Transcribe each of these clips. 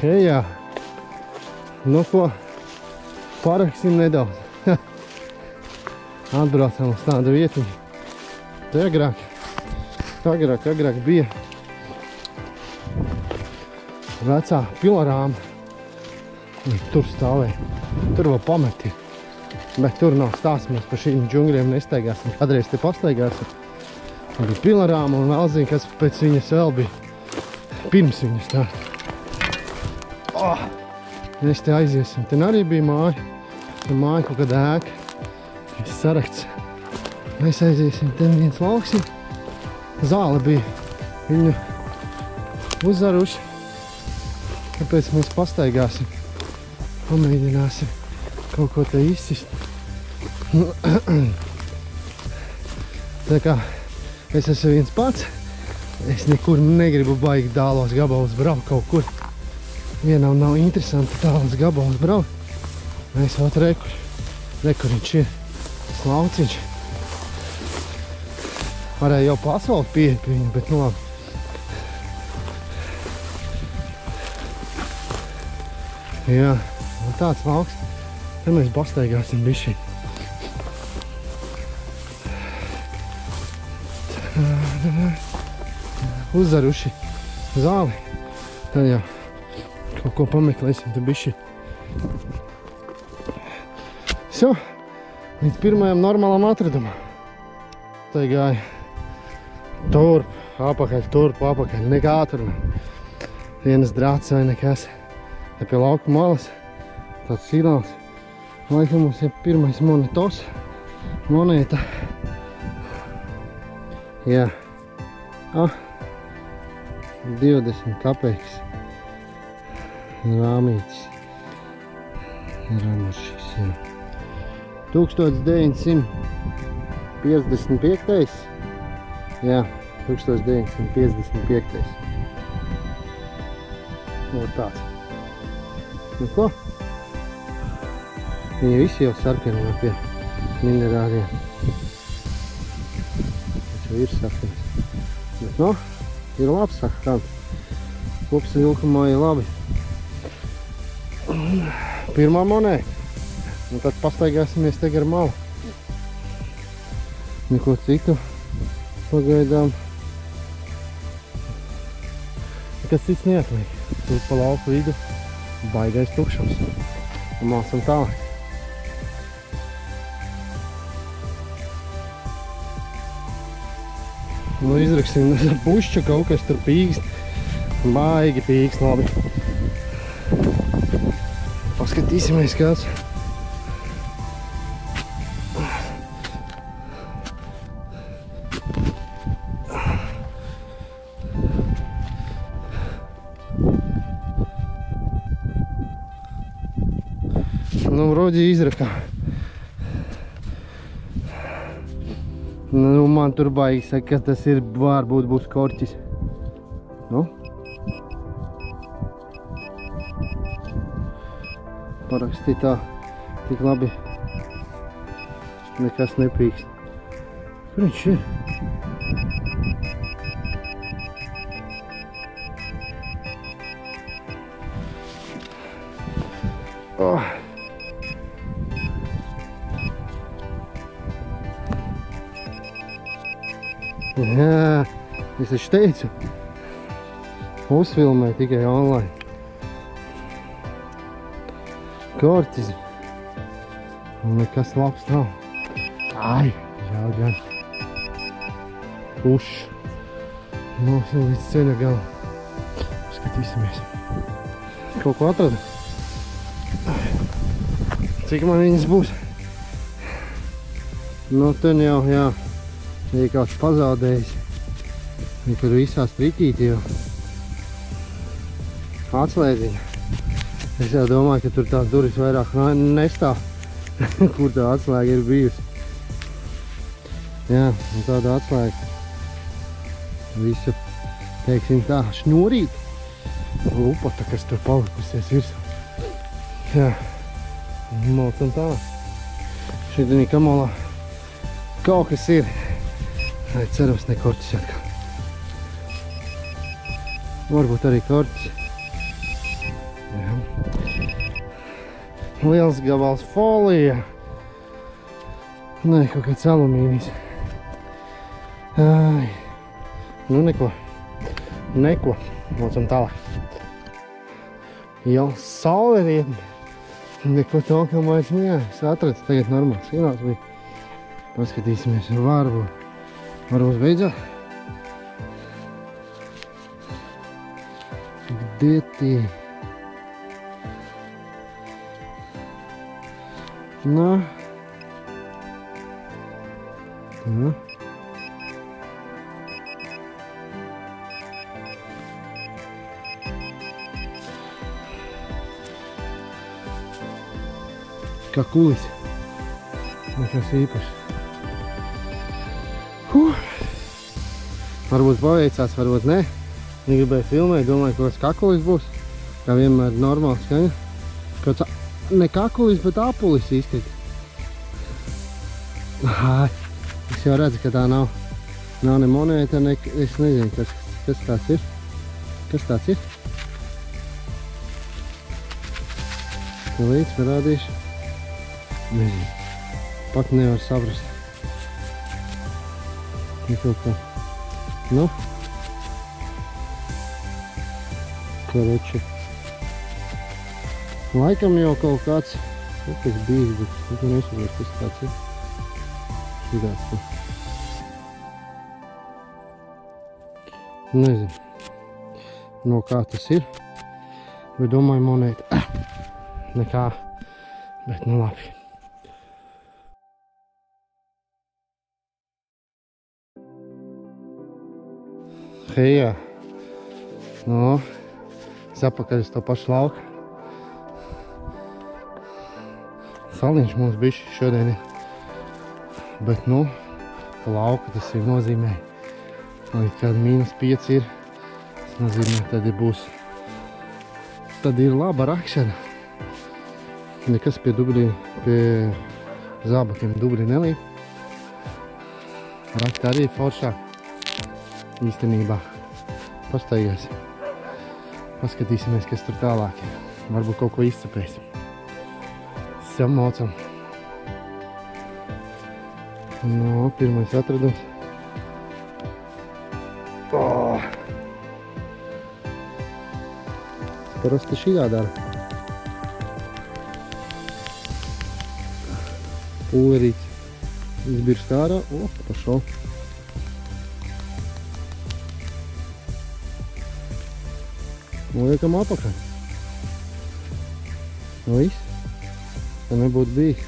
Jā. Nu ko, paraksim nedaudz. Atbraucam uz tādu vietiņu. Te agrāk bija vecā pilorāma. Tur stāvēja. Tur vēl pameti. Bet tur nav stāsts, mēs par šīm džungļiem nestaigāsim. Kādreiz te pastaigāsim. Tur bija pilorāma un vēl zinu, kas pēc viņas vēl bija. Pirms viņas tā. Mēs te aiziesim. Te arī bija māja. Te māja kaut kāda ēka. Viss sarakts. Mēs aiziesim. Te viens lauks ir. Zāle bija. Viņu uzzaruši. Kāpēc mēs pastaigāsim? Pamēģināsim kaut ko te izsist. Tā kā es esmu viens pats. Es nekur negribu baigi tālos gabalus braukt kaut kur. Vienam nav interesanti tālos gabalus braukt. Mēs vēl rekur viņš ir slauciņš. Varēja jau pa asfaltu pieeja pie viņu, bet nu labi. Jā, un tāds lauks. Te mēs pastaigāsim bišķi. Uzzaruši zāli. Tad jau kaut ko pameklēsim te bišķi. So, līdz pirmajam normālam atradumam. Tā gāja turp, apakaļ, nekā tur nav. Vienas drāts vai nekas. Te pie lauka malas tāds signāls. Laikam mums ir pirmais monetos. Monēta. Jā. 20 kapeikas. Rāmītis. Ramušis, jā. 1955. Jā, 1955. Nu, tāds. Nu ko? Viņi visi jau sarkanā pie minerāriem. Tas jau ir sarkans. Bet no, ir labs sakām. Kopsavilkumā ir labi. Pirmā monēta. Un tad pastaigāsimies te gar malu. Neko citu pagaidām. Nekas cits neatliek. Tur pa lauku vidu baigais tukšums. Un mācam tālāk. Nu, izraksim pušķu kaut kas tur pīkst. Baigi pīkst, labi. Paskatīsimies kāds. Nu, vроде izrakā. Nu, man tur baigi saka, ka tas ir, varbūt būs korķis. Nu? Parakstī tā, tik labi. Nekas nepīkst. Kur viņš ir? Jā, es taču teicu, uzfilmē tikai online. Korķis. Un nekas labs nav. Ai, žēl gan. Pušs. Mums jau līdz ceļa galam. Skatīsimies. Kaut ko atradu. Cik man viņas būs? Nu, ten jau, jā. Ja kāds pazaudējis, viņi tur visā strikīti jau atslēdziņa. Es jau domāju, ka tur tās durvis vairāk nestāv, kur tā atslēga ir bijusi. Jā, un tāda atslēga. Visu, teiksim tā, šņurīt. Lupata, kas tur palikusies virsū. Jā, mocam tā. Šitā kamalā kaut kas ir. Cerams, ne korķis atkal. Varbūt arī korķis. Liels gabals folija. Nē, kaut kāds alumīnijas. Ai. Nu neko. Mocam tālāk. Jau saulerietni. Neko tolkam vairs nejā. Es atradu tagad normāls signāls bija. Paskatīsimies, varbūt beidzot. Dietī. Nā. Tā. Kā kulis. Nekas īpašs. Varbūt paveicās, varbūt ne. Negribēju filmēt, domāju, ka kāds kakulis būs. Kā vienmēr normāls skaņa. Kāds ne kakulis, bet apulis izskatīt. Es jau redzu, ka tā nav ne monēta, ne... Es nezinu, kas tāds ir. Kas tāds ir? Tā līdz parādīšu. Nezinu. Pat nevar saprast. Ir kaut kā. Nu. Koreči. Laikam jau kaut kāds. Tas bijis, bet tu nesaprot, kas tāds ir. Šitās tā. Nezinu. No kā tas ir. Bet domāju monēta. Nekā. Bet nu labi. Hejā. Nu. Es apakaļ uz to pašu lauku. Saliņš mums bišķi šodien ir. Bet nu, pa lauku tas ir nozīmē. Līdz kāda -5 ir. Tas nozīmē, tad ir laba rakšana. Nekas pie zābakiem dubļi nelīp. Rakt arī foršāk. Īstenībā. Pastaigāsim. Paskatīsimies, kas tur tālāk ir. Varbūt kaut ko izcepēsim. Samocam. No, pirmais atradums. Parasti šī jādara. Pulverīts izbirst ārā. Pašau. Liekam apakaļ. Nu viss. Tā nebūtu bijis.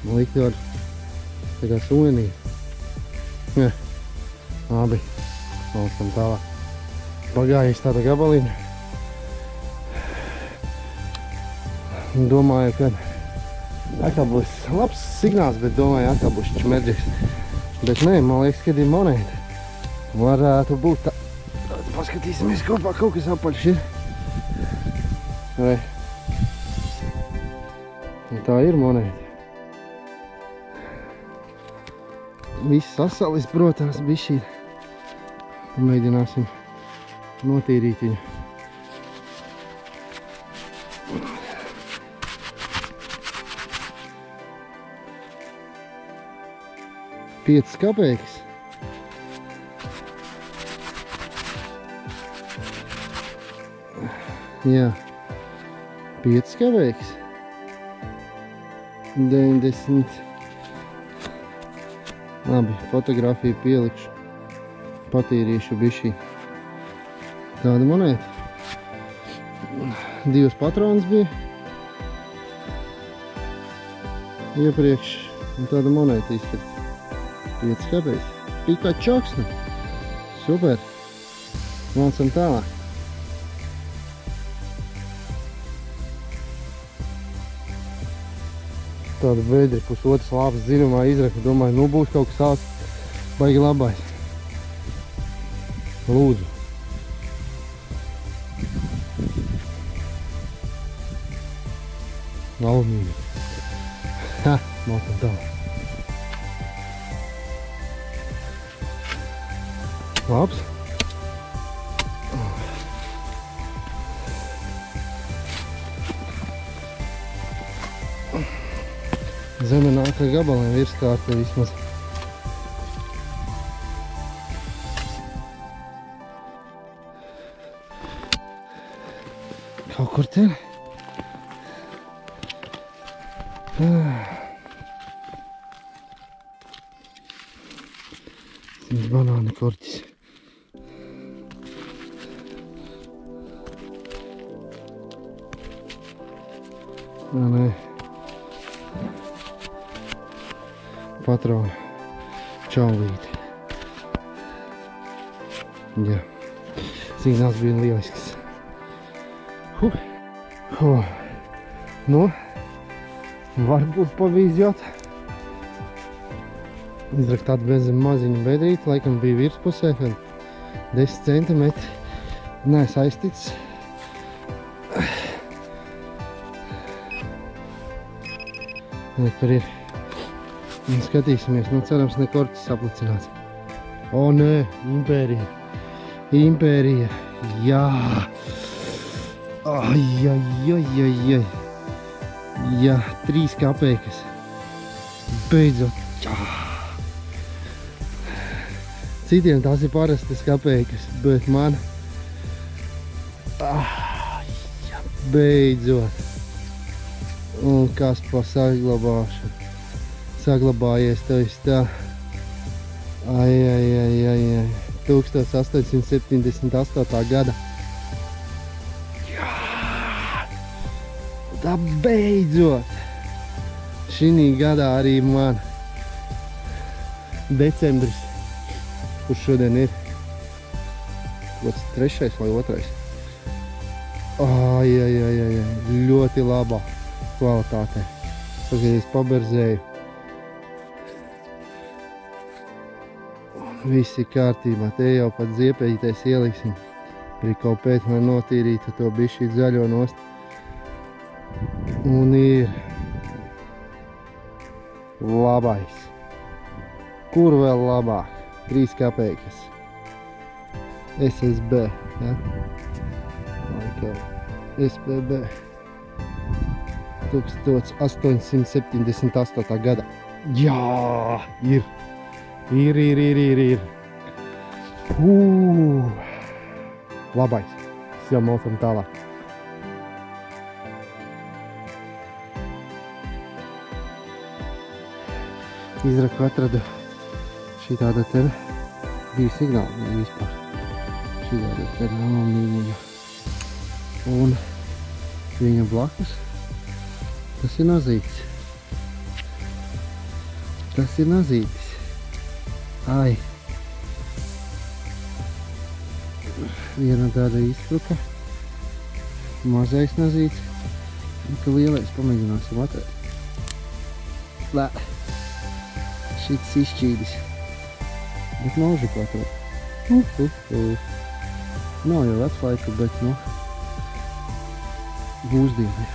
Man likt var tā kā suvenīri. Jā. Labi. Valstam tālāk. Pagājis tāda gabaliņa. Domāju, ka atkal būs labs signāls, bet domāju, atkal būs čmerdžiks. Bet nē, man liekas, ka ir monēta. Varētu būt tā. Paskatīsimies kopā, kaut kas apaļš ir. Vai? Tā ir monēta. Viss sasalis, protams, bišķīt. Mēģināsim notīrīt viņu. Piecas kapeikas. Jā, 5 kapeikas. 90. Labi, fotografiju pielikšu. Patīrīšu bišķī. Tāda monēta. 2 patronas bija. Iepriekš. Un tāda monēta izskatīt. 5 kapeikas. Pikā čoksne. Super. Mācam tālāk. Tāda veidri pusotras lāpas dziļumā izraka. Domāju, nu būs kaut kas tāds baigi labais. Lūdzu. Alumīni. Ha, mācam tālāk. Labs. Zeme nāk ar gabaliem virskārta vismaz. Kaut kur te. Banāna korķis. Nē. Patrona. Čaulīti. Jā. Signāls bija lielisks. Nu, varbūt pavīzjot. Izrakt tādu bezem maziņu bedrīti, laikam bija virspusē, kad 10 centimetri. Nē, saistīts. Tur ir. Un skatīsimies, nu cerams ne korķis saplicināts. O, nē, impērija. Impērija. Jā. Ai, ai, ai, ai, ai. Jā, 3 kapeikas. Beidzot. Jā. Citiem tās ir parastas kapeikas, bet man... Jā, beidzot. Un kas pa saglabāšanu. Saglabājies tevis tā. Ai, ai, ai, ai, ai. 1878. gada. Jā! Tā beidzot! Šinī gadā arī man decembris, kurš šodien ir kāds 3. vai 2. Ai, ai, ai, ai, ļoti labā kvalitātē. Pagaidīs paberzēju. Viss ir kārtībā, te jau pat ziepēģitais ieliksim. Prikopēt, lai notīrītu to bišķīt zaļo nost. Un ir labais. Kur vēl labāk? 3 kapeikas. SSB, ja? Laikam SPB. 1878. gada. Jā, ir. Ir. Labais. Jau malcam tālāk. Izraku atradu šī tāda te bija signāli vispār. Šī tāda te alumīnija. Un viņa blakus tas ir nazītis. Tas ir nazītis. Ai. Viena tāda izspruka. Mazais nazīts. Un ka lielais pamēģināsim atvērt. Lē. Šits izšķīdis. Bet nožiku atvērt. Nav jau veclaika, bet nu būsdiena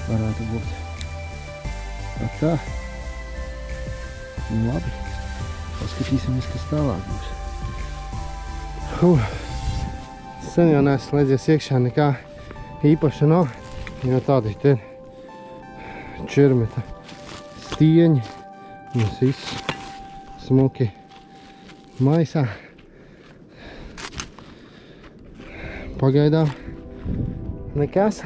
varētu būt. Tā. Nu labi. Paskatīsimies, kas tālāk būs. Sen jau neesmu slēdzies iekšā, nekā īpaša nav. Jo tādi te čermeta stieņi. Mums viss smuki maisā. Pagaidām nekas.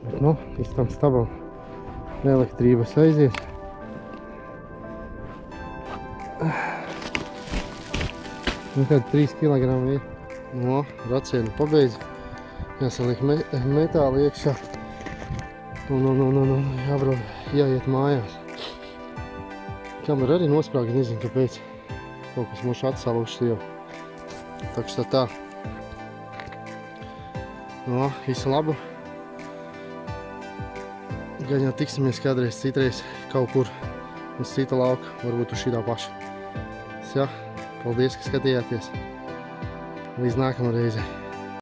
Bet, nu, līdz tam stabam elektrības aizies. Nu, kādi 3 kilogrami ir. No, racienu pabeidz. Jāsaliek metāli iekšā. Jābrauc, jāiet mājās. Kamera arī nosprāga, nezinu, kāpēc. Kaut kas mūs atsalušas jau. Tā. No, visu labu. Gan jau tiksimies kādreiz citreiz kaut kur uz cita lauka, varbūt uz šitā paša. Jā, paldies, ka skatījāties. Līdz nākamā reizē.